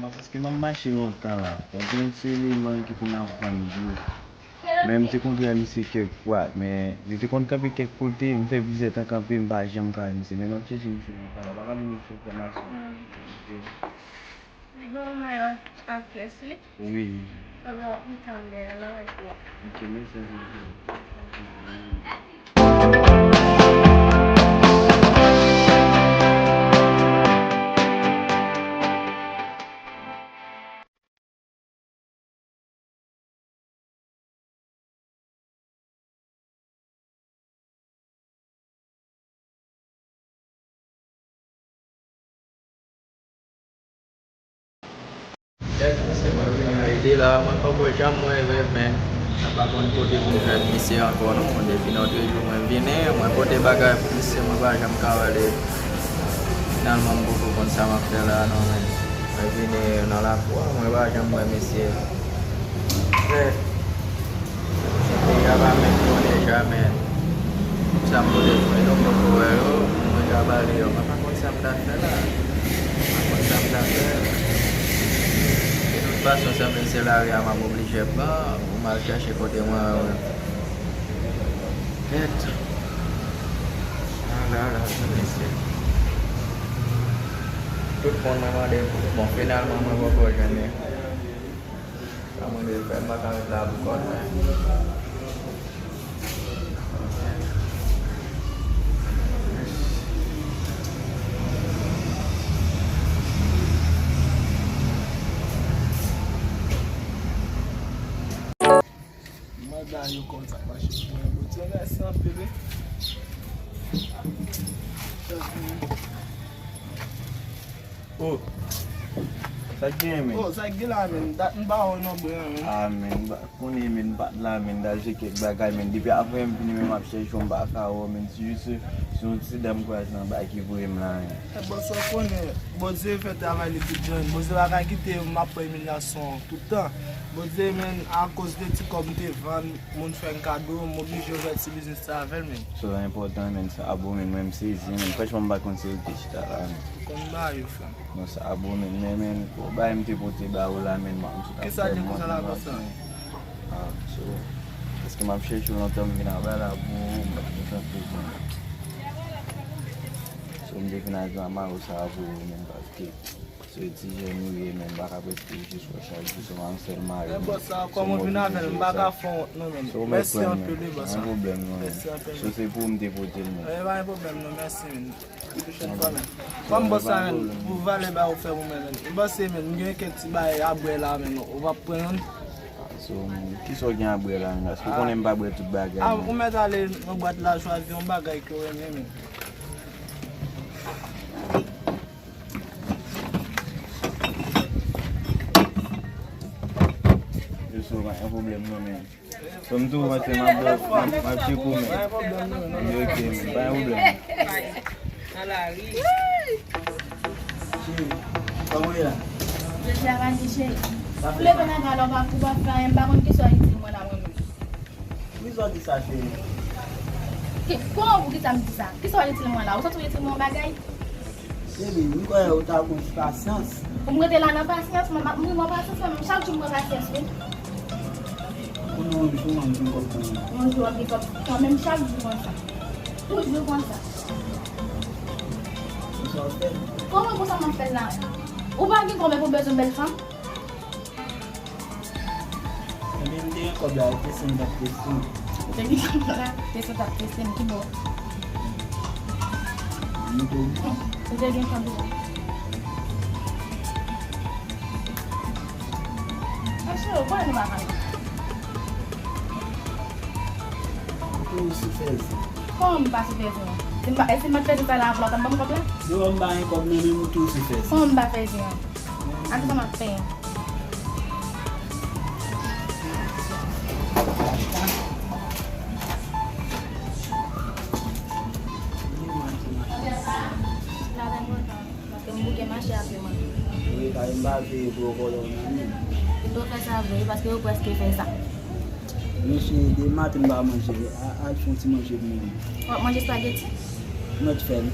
Parce que mwen mache yon tan la, kon se li man ki pou nan fran di. Men mse kontre mse kek wak, men mse kontre kapi kek kote, mse vizet an kapi mba jem ka mse, men mse chese mse yon tan la, baka mi mse formasyon. Go my office, oui? Oui. Alors, on t'enlève alors. Ok, merci. Idée là, moi pas pour jamais moi mais pas qu'on côté pour faire mission encore non on depuis notre jour moi venir moi côté bagage pour mission moi pas jamais cavaler finalement beaucoup comme ça m'a fait là non mais moi venir dans la foi moi pas jamais moi mission bref déjà pas mettre jamais ça me donne donc moi cavaler moi pas comme ça me fait là comme ça me fait de toute façon, ça me c'est là, je m'a obligé pas, on m'a cherché côté moi. Tête. Ah là, ça me c'est. Tout le monde m'a demandé, bon, finalement, je ne vais pas gagner. Ça m'a dit, je vais pas faire la boucle. You contact my ship, but you guys not baby. Oh, sa gen men? Oh, sa gen la men, dat mba ou nou ben men. Ah men, koni men bat la men, dal je kek bagay men. Depi apre m vini men map chèch yon baka ou men, si juse, si yon ti dem kwa nan baki vwe m la. Boso koni, boze fè travay li pi jen, boze waka kite map preminasyon toutan. Boze men, an kos de ti komite van, moun fè n kado, m'oblige yo vet si biznis travel men. So important men, sa abo men, mwen mse zi men, fèch mwen bakon se yon chita la men. Kon ba yo fè. Non sa abo men, men, ko ba mte pote ba ou la men, man mse Kè sa di kon sa la bosan? Ah, so, eske map chèch yon notam vina ba la bou, mba mwen fèch men. So mde vina zan ma ou sa abo men, paske, so eti jen nou men, baka peske jis wè chajou, so man sel ma E bosa, kon moun vina ven, mbaka fon nou men. Mersi an pili bosa. An problem nou men. So se pou mte pote men. E ba yon problem nou, mersi men. Kon bosa men, pou vale ba ou fe mwen men. E bosa men, mwen kek ti ba abwe la men, ou va pre yon. So, ki so gen abwe la men, asko konen ba abwe tout bagay men. Ou met ale nou bat la chwazi yon bagay ki wè men men. So, man, yon problem nou men. So, mtou wate map chekou men. Yon ok men, ba yon problem. Kwa mwen la? Je te arrange chez. Le venan galo va pou va fè yon baron ki so iti mwen la mwen men. Mwen so di sa che? Koman pou ki sa mi di sa? Ki so iti mwen la? Ou sa tou iti mwen bagay? Sebi, mwen kwa yon ta kon pasyans. Ou mwen te la nan pasyans, mwen pasyans mwen chak chou mwen pasyans men. Mwen mwen jou mwen mwen kop mwen. Mwen jou mwen kop, mwen mwen chak jou mwen sa. Tou jou mwen sa. Mwen sa fè? Koman pou sa mwen fè la? Ou pa ki konve pou bezon bel fam? Mwen mwen yon kop la, te sen tak tesin. Te ki konve la, te sen tak tesin ki bo. Mwen tou di. Ou te gen konve la. Asye ou, konen nou bakan? Mwen tou si fèz. Koman mwen pa si fèz yon? E si mwen fèz yon la vlot, an ba mwen kop la? Yo mwen ba yon kop men, mwen tou si fèz. Koman mwen ba fèz yon? An sa mwen fè yon? La den mwen tan, mwen bouke manche apè man. Mwen ka yon ba fè yon pou kolon nan. Yon do fè sa vè, paske yon preske fè sa. Mwen che de matin ba manje, al fon ti manje mwen. Manje spaghetti? Not fèl.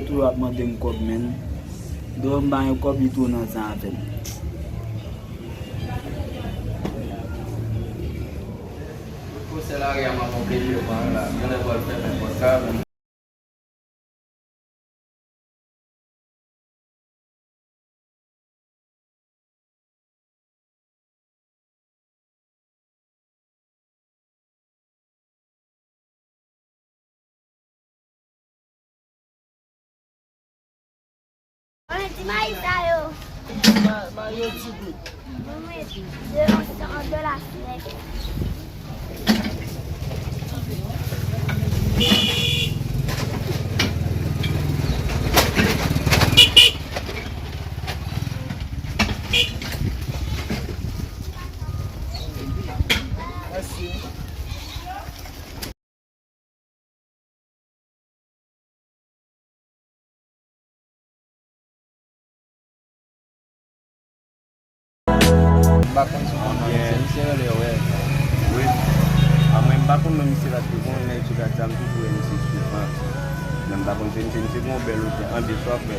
tou ap mande m kob men. Do m ban yo kob li tou nan zan avem. C'est là qu'il y a ma plaisir, là. Je ne vois pas faire pour ça. Mayo ti gout. De la fenêtre. Merci. Bakon semua c'est le ouais. Oui. Mwen bakon nan misi la te kon nan etu gata mtou pou misi suivant. Nan bakon se kon bel ou te an biswa fe.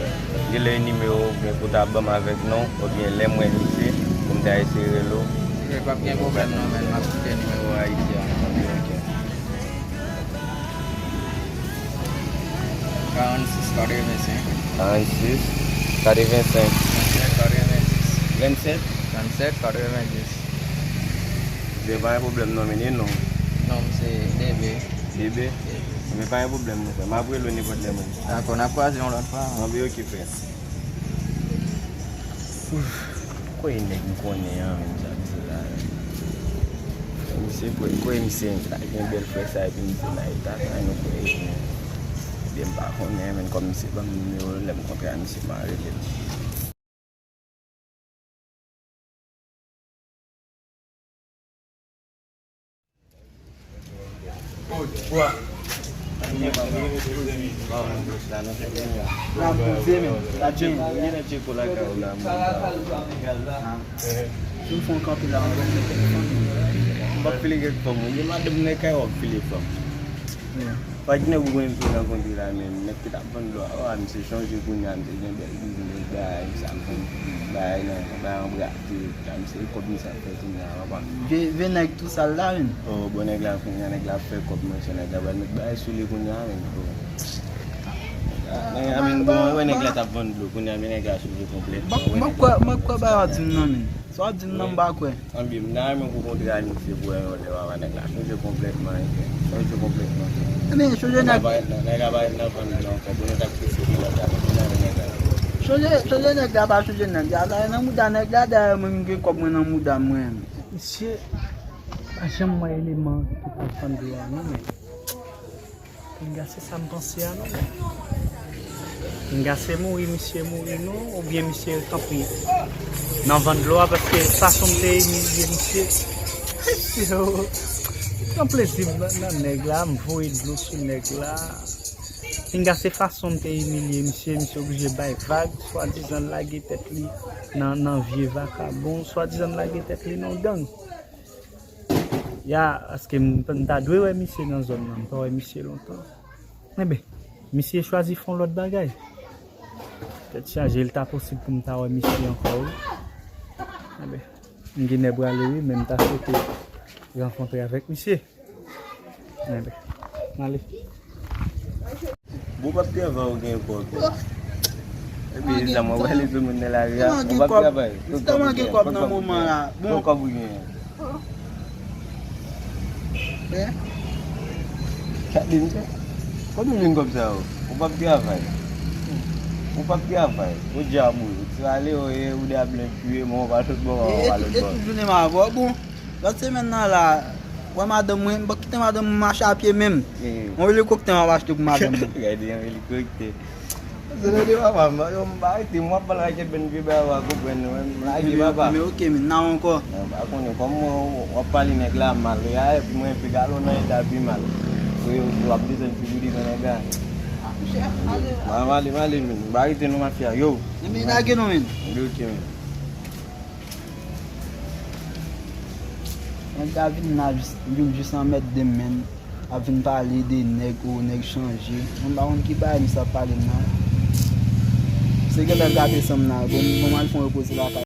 Ge le numéro pou ta bam avec non ou bien le mwen misi comme ta essayer lo. C'est pas bien problème non mais ma petite numéro haïtien. 46 46 45 27 37 90. C'est pas un problème non mais non. Non, c'est DB. DB. Mais pas un problème non. Ma brûle le niveau de les mains. D'accord, on a pas on l'autre fois. On va occupé. Quoi il n'est qu'on est en même temps. Monsieur quoi il c'est une belle fois ça et puis c'est là il t'a bien pas on est même comme c'est pas numéro l'aime comprendre c'est marré. Quoi? La pouze men, la jen. Yon fon kampi la. Mbak pilih ke kamu, dia ada mereka yang pilih kamu. Pagi ni aku yang pulang kontra men, nak kita pun doa, mesti changer punya, mesti jangan business dah, sampai dah ni, dah berarti, mesti ikut bisa punya apa. Ve nèg tout ça là men. Oh, bon nèg la punya nèg la fait comme macam nèg dah nak bayar sulit punya men. Nèg amin bon, nèg la tak pun dulu punya nèg la sulit komplit. Makwa ba dim nan men. So dim nan ba kwe. Ambi, na men ko kontra ni se buat oleh awak nèg la sulit kompletman. Sulit kompletman. Men choje nèg Nèg la bayar nak pun non, ko bon tak sisi la tak punya nèg la. choje nèg la ba choje nèg la nan muda nèg la da men nge kob men nan muda mwen. Monsieur, a jamais moi élément qui peut prendre de là, non mais. C'est ça me penser à non. C'est mourir, monsieur mourir non, ou bien monsieur campé. Dans vendre l'eau parce que façon de humilier monsieur. En plaisir dans nèg là, me voyer de l'eau sur nèg là. C'est façon de humilier monsieur obligé bailler vague, soit disant laguer tête li dans vieux vagabond, soit disant laguer tête li dans gang. Ya, parce que m'ta doué ouais monsieur dans zone là, m'pa ouais monsieur longtemps. Mais ben, monsieur choisi font l'autre bagaille. Peut-être changer le temps possible pour m'ta ouais monsieur encore. Mais ben, m'gine brale oui, même ta souhaité rencontrer avec monsieur. Mais ben, allez. Buka pia vao game code. Ebi sama wale tu menela ya. Buka pia ba. Tama ke kob nan moment là. Bon ka bunyi. Eh? Kat din tu. Kau tu lingkup sao. Buka pia vai. Buka pia vai. O jamu. Sale o udah belum cuy mau patut bawa walau bawa. Et tu ne m'a pas bon. Là c'est maintenant là. Ouais madame moi, ba quitter madame marche à pied même. On veut le cocktail on va acheter pour madame. Gak ada yang helikopter. Sudah dia apa? Yang baik tim apa lagi ben bawa aku ben lagi apa? Mais OK, maintenant encore. Aku ni kamu apa ni nak lama lu ya? Mau pegang lu naik tapi mal. Kau abdi dan figuri mana ga? Mali min. Baik tu nama siapa? Yo. Mais lagi non men. Lu cem. A vin juste en mettre des mains, a vin parler des nègres ou nègres changer. On va on qui parle ça parler non. Se gen tel gâte sam nan, bon mal fon reposer la